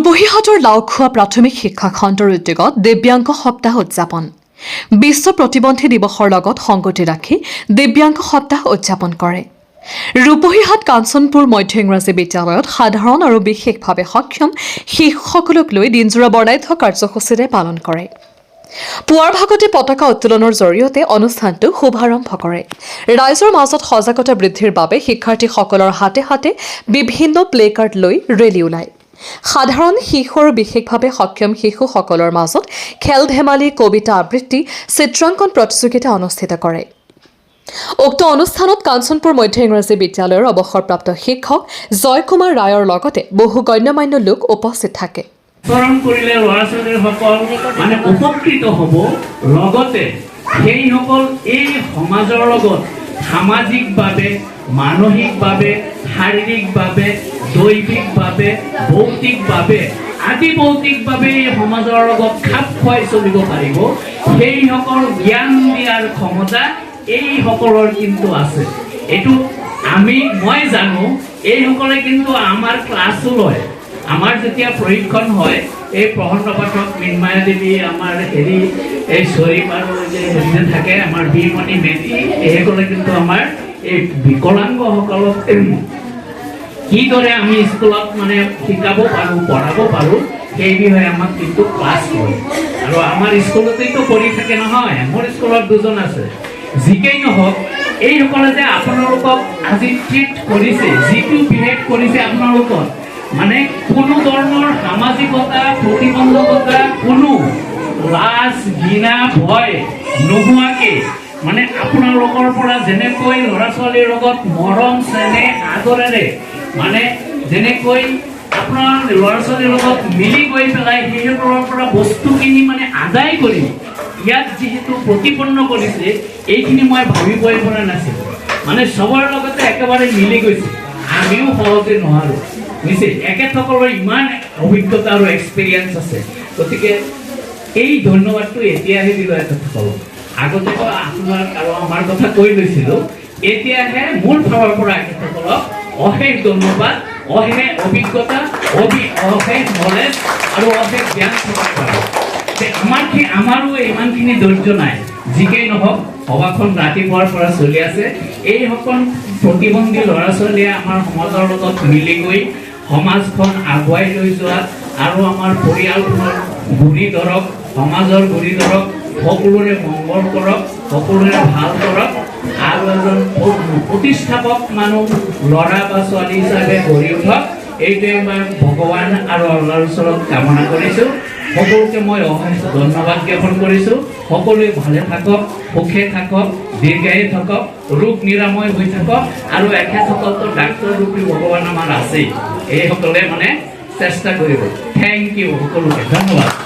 ৰূপহীহঁতৰ লাওখোৱা প্ৰাথমিক শিক্ষা খণ্ডৰ উদ্যোগত দিব্যাংগ সপ্তাহ উদযাপন বিশ্ব প্ৰতিবন্ধী দিৱসৰ লগত সংগতি ৰাখি দিব্যাংগ সপ্তাহ উদযাপন কৰে ৰূপহীহাট কাঞ্চনপুৰ মধ্য ইংৰাজী বিদ্যালয়ত সাধাৰণ আৰু বিশেষভাৱে সক্ষম শিশুসকলক লৈ দিনজোৰা বৰ্ণাঢ্য কাৰ্যসূচীৰে পালন কৰে পুৱাৰ ভাগতে পতাকা উত্তোলনৰ জৰিয়তে অনুষ্ঠানটো শুভাৰম্ভ কৰে ৰাইজৰ মাজত সজাগতা বৃদ্ধিৰ বাবে শিক্ষাৰ্থীসকলৰ হাতে হাতে বিভিন্ন প্লে কাৰ্ড লৈ ৰেলী ওলায় সাধাৰণ শিশু আৰু বিশেষভাৱে সক্ষম শিশুসকলৰ মাজত খেল ধেমালি কবিতা আবৃত্তি চিত্ৰাংকন প্ৰতিযোগিতা অনুষ্ঠিত কৰে উক্ত অনুষ্ঠানত কাঞ্চনপুৰ মধ্য ইংৰাজী বিদ্যালয়ৰ অৱসৰপ্ৰাপ্ত শিক্ষক জয়কুমাৰ ৰায়ৰ লগতে বহু গণ্যমান্য লোক উপস্থিত থাকে চৰণ কৰিলে ল'ৰা-ছোৱালীসকল মানে উপকৃত হ'ব লগতে সেইসকল এই সমাজৰ লগত সামাজিকভাৱে মানসিকভাৱে শাৰীৰিকভাৱে দৈহিকভাৱে ভৌতিকভাৱে আদি ভৌতিকভাৱে এই সমাজৰ লগত খাপ খুৱাই চলিব পাৰিব সেইসকল জ্ঞান দিয়াৰ ক্ষমতা এইসকলৰ কিন্তু আছে এইটো মই জানো এইসকলে কিন্তু আমাৰ ক্লাছো লয় আমাৰ যেতিয়া পৰীক্ষণ হয় এই প্ৰহন্ত পাঠক মৃন্ময়া দেৱী আমাৰ এই চৰিপ আৰু যে থাকে আমাৰ বিমণি মেধি এইসকলে কিন্তু আমাৰ এই বিকলাংগসকলক কিদৰে আমি স্কুলত মানে শিকাব পাৰোঁ পঢ়াব পাৰোঁ সেই বিষয়ে আমাক কিন্তু ক্লাছ কৰে আৰু আমাৰ স্কুলতেইতো কৰি থাকে নহয় মোৰ স্কুলত দুজন আছে যিকেই নহওক এইসকলে যে আপোনালোকক আজি ট্ৰিট কৰিছে যিটো বিহেভ কৰিছে আপোনালোকক মানে কোনো ধৰণৰ সামাজিকতা প্ৰতিবন্ধকতা কোনো লাজ ঘৃণা ভয় নোহোৱাকৈ মানে আপোনালোকৰ পৰা যেনেকৈ ল'ৰা ছোৱালীৰ লগত মৰম চেনেহ আদৰেৰে মানে যেনেকৈ আপোনাৰ ল'ৰা ছোৱালীৰ লগত মিলি গৈ পেলাই সেইসকলৰ পৰা বস্তুখিনি মানে আদায় কৰি ইয়াত যিহেতু প্ৰতিপন্ন কৰিছে এইখিনি মই ভাবিবই পৰা নাছিলোঁ মানে চবৰ লগতে একেবাৰে মিলি গৈছে আমিও সহজে নোৱাৰোঁ বুজিছে এখেতসকলৰ ইমান অভিজ্ঞতা আৰু এক্সপিৰিয়েঞ্চ আছে গতিকে এই ধন্যবাদটো এতিয়াহে দিলোঁ এখেতসকলক আগতে আপোনাৰ আৰু আমাৰ কথা কৈ লৈছিলোঁ এতিয়াহে মোৰ ফালৰ পৰা এখেতসকলক অশেষ ধন্যবাদ অশেষ অভিজ্ঞতা অশেষ নলেজ আৰু অশেষ জ্ঞান প্ৰকাশ কৰা আমাৰো ইমানখিনি ধৈৰ্য নাই যিকেই নহওক সভাখন ৰাতিপুৱাৰ পৰা চলি আছে এইসকল প্ৰতিবন্ধী ল'ৰা ছোৱালীয়ে আমাৰ সমাজৰ লগত মিলি গৈ সমাজখন আগুৱাই লৈ যোৱাত আৰু আমাৰ পৰিয়ালখনৰ গুৰি ধৰক সমাজৰ গুৰি ধৰক সকলোৰে মংগল কৰক সকলোৰে ভাল কৰক আৰু এজন প্ৰতিষ্ঠাপক মানুহ ল'ৰা বা ছোৱালী হিচাপে গঢ়ি উঠক এইটোৱে মই ভগৱান আৰু আল্লাহৰ ওচৰত কামনা কৰিছোঁ সকলোকে মই অশেষ ধন্যবাদ জ্ঞাপন কৰিছোঁ সকলোৱে ভালে থাকক সুখে থাকক দীৰ্ঘায়ু থাকক ৰোগ নিৰাময় হৈ থাকক আৰু এখেতসকলতো ডাক্তৰ ৰূপী ভগৱান আমাৰ আছেই এইসকলে মানে চেষ্টা কৰিব থেংক ইউ সকলোকে ধন্যবাদ